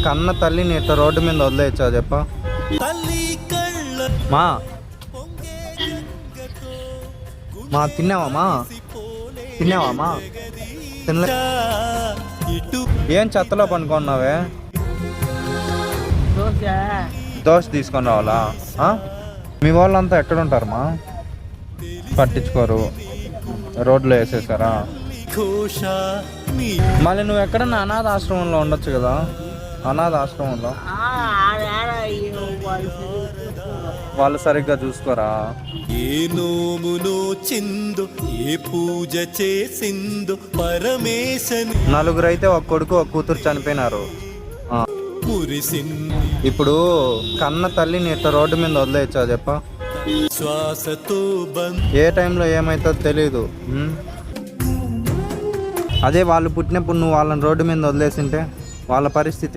కన్న తల్లిని ఇట్లా రోడ్డు మీద వదిలేయచ్చా చెప్ప? మా మా తిన్నావా? తిన్నావా? తినలే. ఏం చెత్తలో పనుకున్నావే? దోశ తీసుకొని రావాలా? మీ వాళ్ళంతా ఎక్కడ ఉంటారమ్మా? పట్టించుకోరు, రోడ్లో వేసేసారా? మళ్ళీ నువ్వు ఎక్కడన్నా అనాథ ఆశ్రమంలో ఉండొచ్చు కదా. అనాథ ఆశ్రమంలో వాళ్ళు సరిగ్గా చూసుకోరా? ఏ నోమునో చిందు ఏ పూజ చేసిందో పరమేశని. నలుగురు అయితే ఒక కొడుకు ఒక కూతురు చనిపోయినారు. ఇప్పుడు కన్న తల్లిని ఇట్లా రోడ్డు మీద వదిలేయచ్చా చెప్ప? శ్వాసతో ఏ టైంలో ఏమవుతుందో తెలీదు. అదే వాళ్ళు పుట్టినప్పుడు నువ్వు వాళ్ళని రోడ్డు మీద వదిలేసింటే వాళ్ళ పరిస్థితి